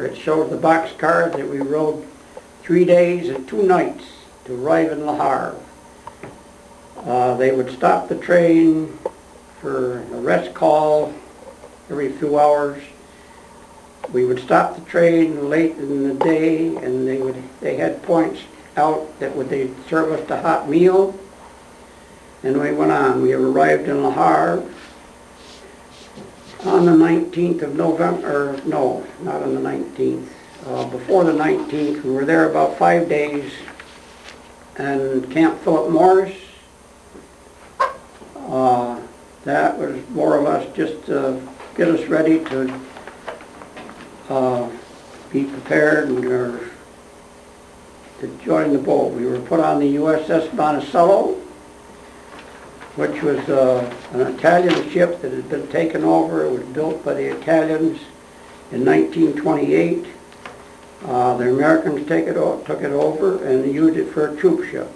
It shows the boxcars that we rode 3 days and 2 nights to arrive in Le Havre. They would stop the train for a rest call every few hours. We would stop the train late in the day, and they had points out that they'd serve us a hot meal. And we went on. We arrived in Le Havre on the 19th of November, or no, not on the 19th. Before the 19th, we were there about 5 days, and Camp Philip Morris, that was more or less just to get us ready to be prepared and to join the boat. We were put on the USS Monticello, which was an Italian ship that had been taken over. It was built by the Italians in 1928. The Americans took it over and used it for a troop ship.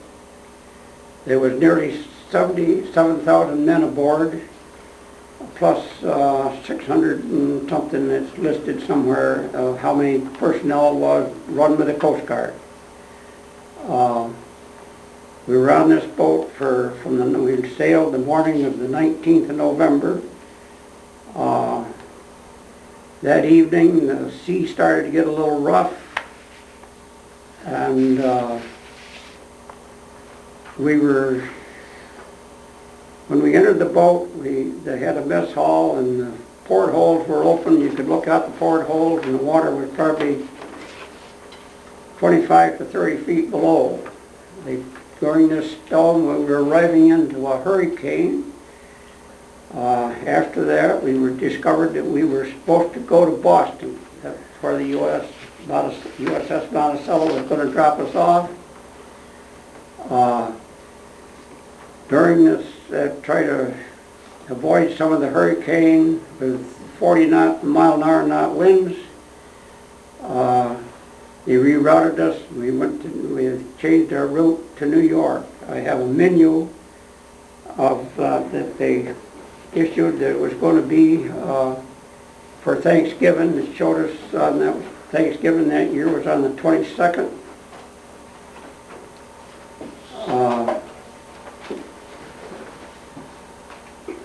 There was nearly 77,000 men aboard, plus 600 and something that's listed somewhere of how many personnel was run by the Coast Guard. We were on this boat we sailed the morning of the 19th of November. That evening the sea started to get a little rough, and when we entered the boat, they had a mess hall, and the portholes were open. You could look out the portholes, and the water was probably 25 to 30 feet below. During this storm, we were arriving into a hurricane. After that, discovered that we were supposed to go to Boston. That's where the USS Monticello was going to drop us off. During this, try to avoid some of the hurricane with 40-mile-an-hour winds. They rerouted us. We changed our route to New York. I have a menu that they issued that was going to be for Thanksgiving. It showed us on that Thanksgiving that year was on the 22nd.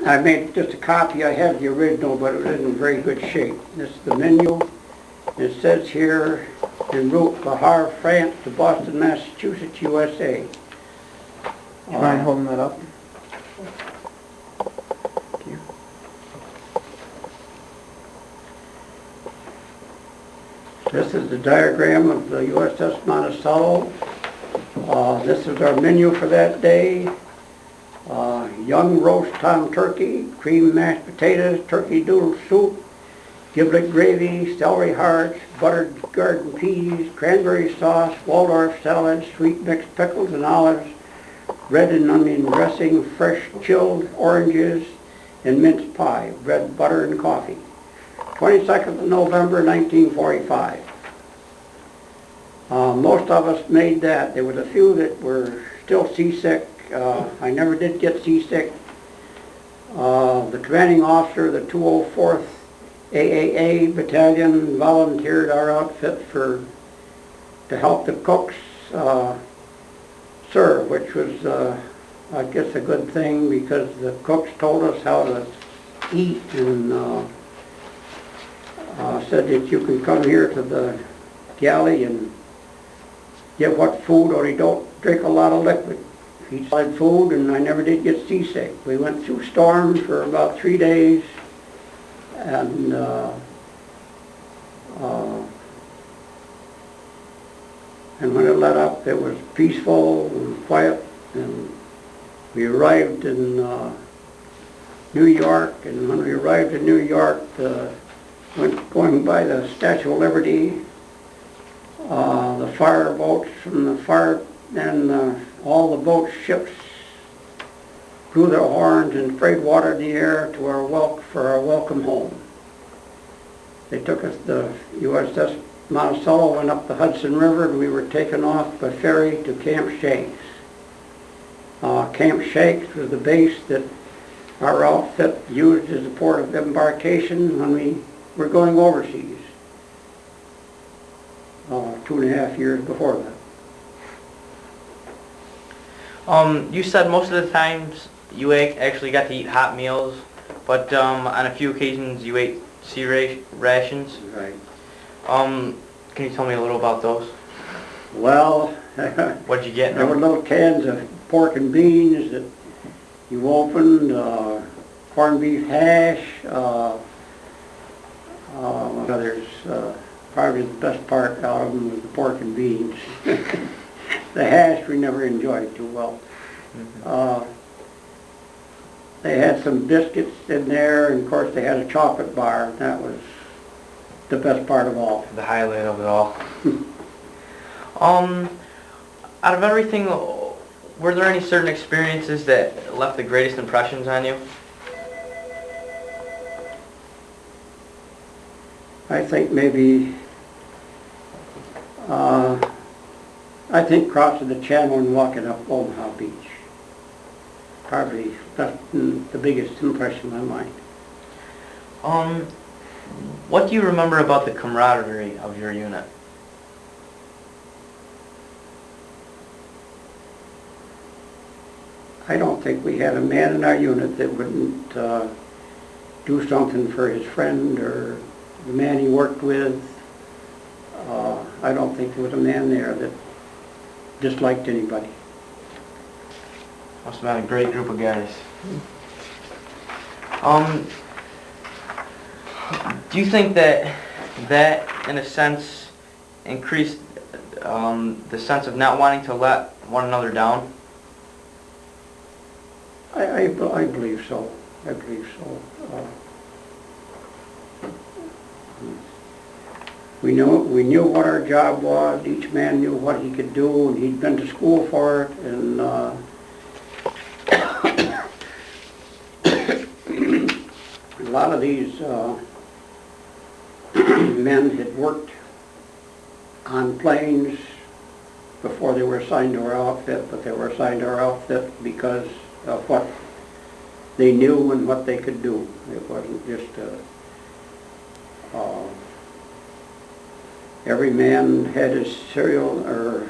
I made just a copy. I have the original, but it was in very good shape. This is the menu. It says here, en route Le Havre, France to Boston, Massachusetts, USA. Do you mind holding that up? Thank you. This is the diagram of the USS Monticello. This is our menu for that day. Young roast tom turkey, cream mashed potatoes, turkey noodle soup, giblet gravy, celery hearts, buttered garden peas, cranberry sauce, Waldorf salad, sweet mixed pickles and olives, red and onion dressing, fresh chilled oranges, and mince pie, bread, butter, and coffee. 22nd of November, 1945. Most of us made that. There was a few that were still seasick. I never did get seasick. The commanding officer of the 204th AAA Battalion volunteered our outfit to help the cooks serve, which was, I guess, a good thing, because the cooks told us how to eat and said that you can come here to the galley and get what food, only don't drink a lot of liquid. Eat solid food, and I never did get seasick. We went through storms for about 3 days, and when it let up, it was peaceful and quiet, and we arrived in New York. And when we arrived in New York, going by the Statue of Liberty, the fire boats from the fire, and all the boat ships blew their horns and sprayed water in the air to for our welcome home. They took us, the USS Monticello went up the Hudson River, and we were taken off by ferry to Camp Shakes. Camp Shakes was the base that our outfit used as a port of embarkation when we were going overseas. 2.5 years before that. You said most of the times you actually got to eat hot meals, but on a few occasions you ate rations. Right. Can you tell me a little about those? Well, What'd you get? there were little cans of pork and beans that you opened, corned beef hash, what others, probably the best part out of them was the pork and beans. The hash we never enjoyed too well. They had some biscuits in there, and of course they had a chocolate bar, and that was the best part of all. The highlight of it all. Out of everything, were there any certain experiences that left the greatest impressions on you? I think maybe, I think crossing the channel and walking up Omaha Beach. Probably left the biggest impression on my mind. What do you remember about the camaraderie of your unit? I don't think we had a man in our unit that wouldn't do something for his friend or the man he worked with. I don't think there was a man there that disliked anybody. Must have been a great group of guys. Do you think that in a sense increased the sense of not wanting to let one another down? I believe so. I believe so. We knew what our job was. Each man knew what he could do, and he'd been to school for it. And a lot of these men had worked on planes before they were assigned to our outfit, but they were assigned to our outfit because of what they knew and what they could do. It wasn't just every man had his serial or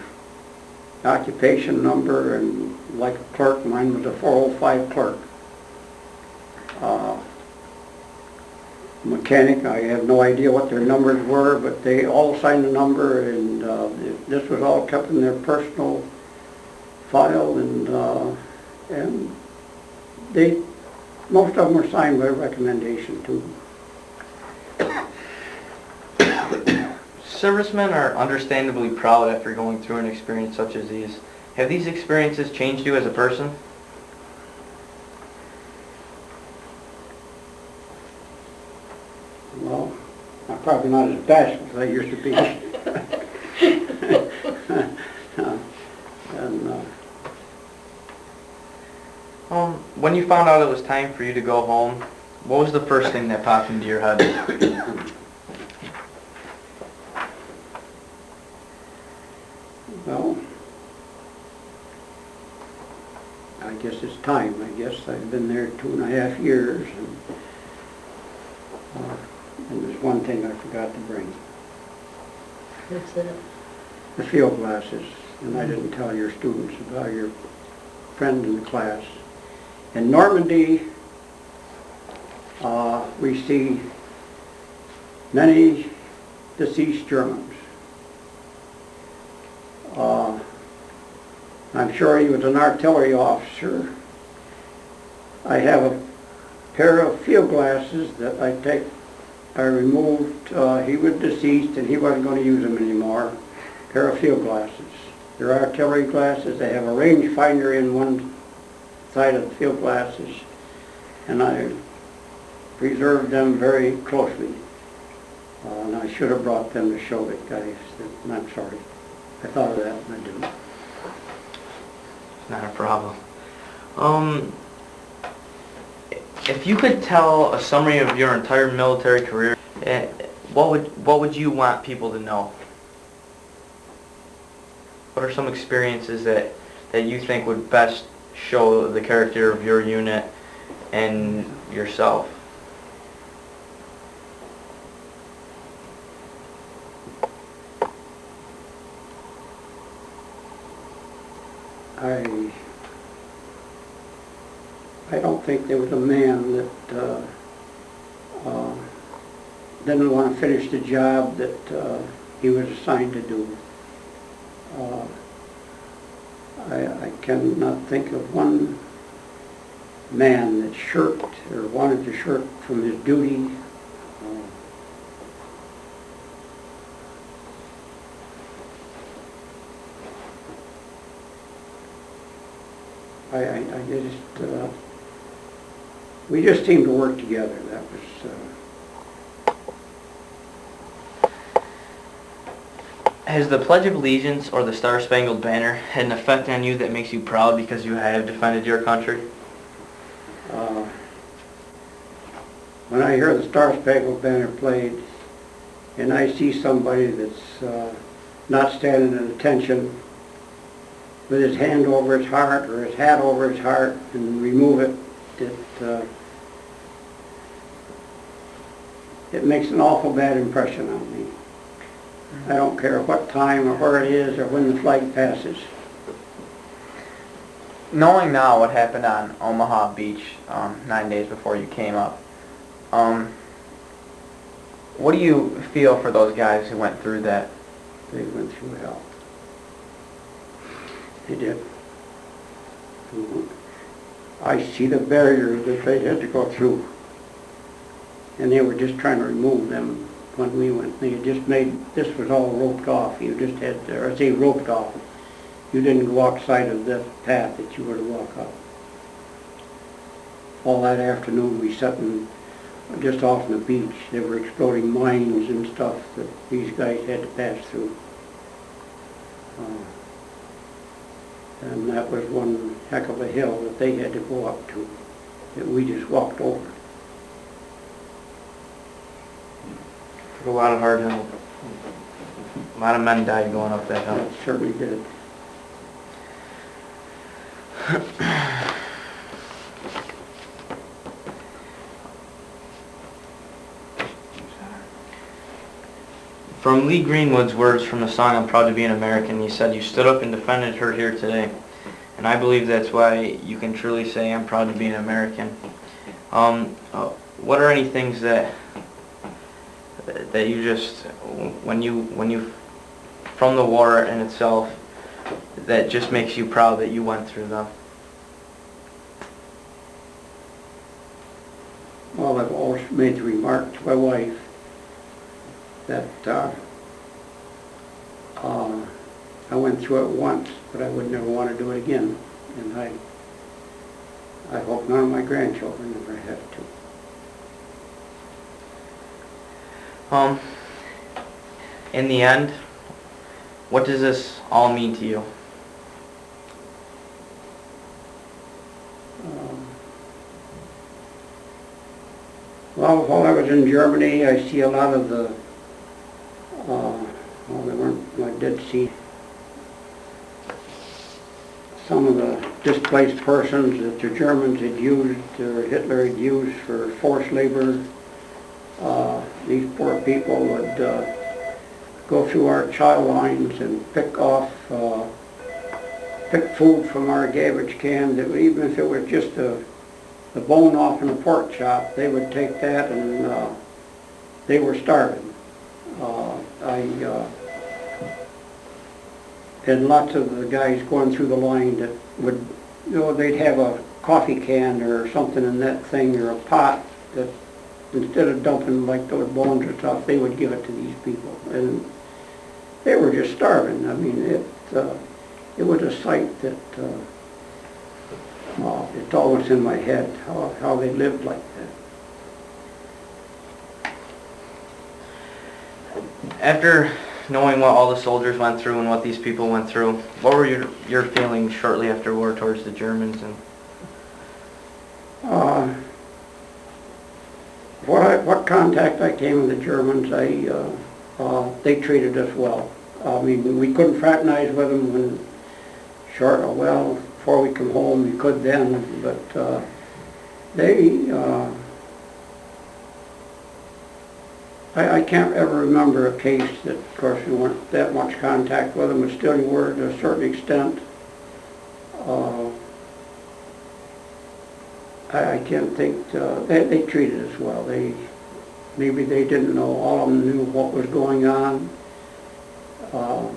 occupation number, and like a clerk, mine was a 405 clerk. Mechanic, I have no idea what their numbers were, but they all signed a number, and this was all kept in their personal file, and they, most of them were signed by recommendation too. Servicemen are understandably proud after going through an experience such as these. Have these experiences changed you as a person? Well, I'm probably not as bashful as I used to be. When you found out it was time for you to go home, what was the first thing that popped into your head? Well, I guess it's time. I guess I've been there 2.5 years, and there's one thing I forgot to bring. What's that? The field glasses, and I didn't tell your students about your friend in the class. In Normandy, we see many deceased Germans. I'm sure he was an artillery officer. I have a pair of field glasses that I removed. He was deceased and he wasn't going to use them anymore. Pair of field glasses. They're artillery glasses. They have a range finder in one side of the field glasses, and I preserved them very closely. And I should have brought them to show the guys that I'm sorry. I thought of that and I didn't. Not a problem. If you could tell a summary of your entire military career, what would you want people to know? What are some experiences that you think would best show the character of your unit and yourself? I don't think there was a man that didn't want to finish the job that he was assigned to do. I cannot think of one man that shirked or wanted to shirk from his duty. I just, we just seemed to work together. That was. Has the Pledge of Allegiance or the Star-Spangled Banner had an effect on you that makes you proud because you have defended your country? When I hear the Star-Spangled Banner played, and I see somebody that's not standing at attention, with his hand over his heart or his hat over his heart, and remove it, it makes an awful bad impression on me. I don't care what time or where it is or when the flag passes. Knowing now what happened on Omaha Beach 9 days before you came up, what do you feel for those guys who went through that? They went through hell. They did. I see the barriers that they had to go through, and they were just trying to remove them when we went. They had just made, this was all roped off. You just had, or I say roped off. You didn't go outside of the path that you were to walk up. All that afternoon we sat just off on the beach. They were exploding mines and stuff that these guys had to pass through. And that was one heck of a hill that they had to go up to, that we just walked over. Took a lot of hard hill. A lot of men died going up that hill. It certainly did. From Lee Greenwood's words from the song "I'm Proud to Be an American," he said, "You stood up and defended her here today." And I believe that's why you can truly say, "I'm proud to be an American." What are any things that you just, when you, from the war in itself, that just makes you proud that you went through them? Well, I've always made the remark to my wife that I went through it once, but I would never want to do it again. And I hope none of my grandchildren ever have to. In the end, what does this all mean to you? Well, while I was in Germany, I see a lot of the, I did see some of the displaced persons that the Germans had used, or Hitler had used for forced labor. These poor people would go through our chow lines and pick food from our garbage cans. That even if it was just the bone off in a pork chop, they would take that, and they were starving. And lots of the guys going through the line that would, they'd have a coffee can or something in that thing, or a pot, that instead of dumping like those bones or stuff, they would give it to these people. And they were just starving. I mean, it was a sight that it's always in my head, how they lived like that. After knowing what all the soldiers went through and what these people went through, what were your feelings shortly after war towards the Germans? And what contact I came with the Germans, they treated us well. I mean, we couldn't fraternize with them when before we come home, we could then, but I can't ever remember a case that, of course, we weren't that much contact with them, but still you were to a certain extent. Uh, I can't think, they treated us well. Maybe they didn't know, all of them knew what was going on.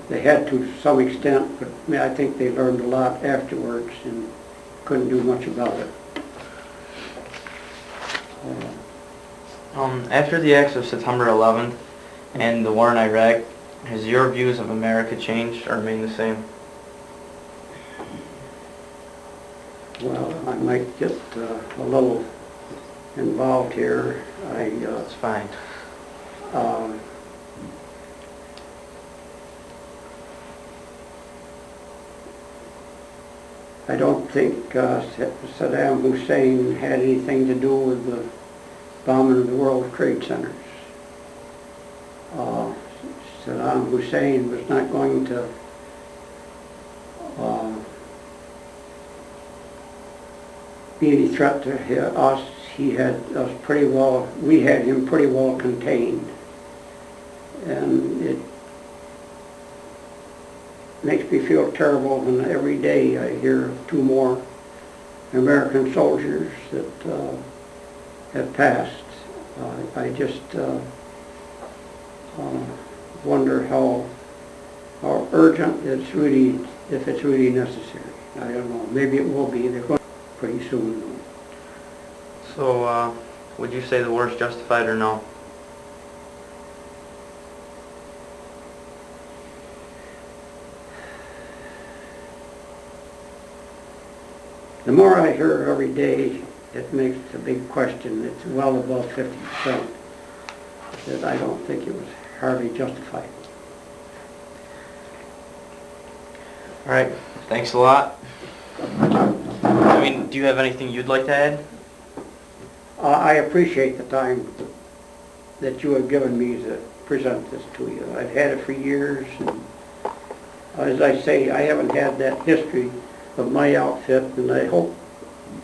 They had to some extent, but I think they learned a lot afterwards and couldn't do much about it. After the acts of September 11th and the war in Iraq, has your views of America changed or remained the same? Well, I might get a little involved here. That's fine. I don't think Saddam Hussein had anything to do with the bombing of the World Trade Centers. Saddam Hussein was not going to be any threat to us. He had us pretty well, we had him pretty well contained. And it makes me feel terrible when every day I hear of 2 more American soldiers that have passed. I just wonder how urgent it's really, if it's really necessary. I don't know. Maybe it will be. They're going pretty soon. So, would you say the war is justified or no? The more I hear every day, it makes a big question. It's well above 50%. That I don't think it was hardly justified. All right, thanks a lot. I mean, do you have anything you'd like to add? I appreciate the time that you have given me to present this to you. I've had it for years. And as I say, I haven't had that history of my outfit, and I hope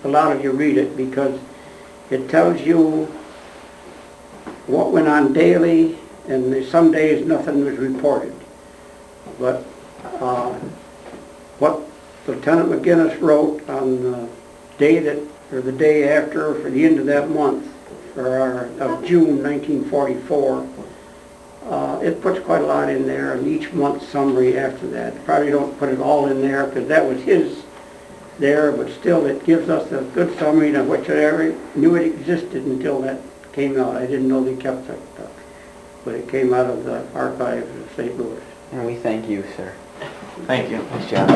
a lot of you read it because it tells you what went on daily, and some days nothing was reported. But what Lieutenant McGinnis wrote on the day that, or the day after, for the end of that month, of June 1944, it puts quite a lot in there, and each month's summary after that. Probably don't put it all in there because that was his there, but still it gives us a good summary of which I never knew it existed until that came out. I didn't know they kept that stuff, but it came out of the archives of St. Louis. And we thank you, sir. Thank you. Nice job.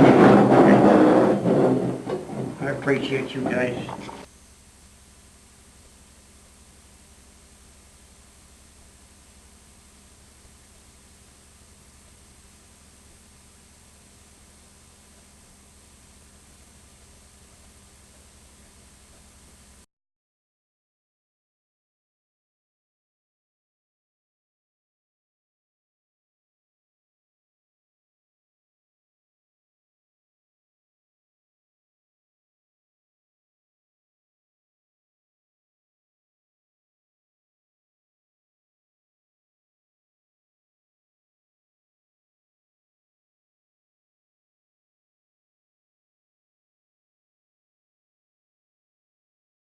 I appreciate you guys.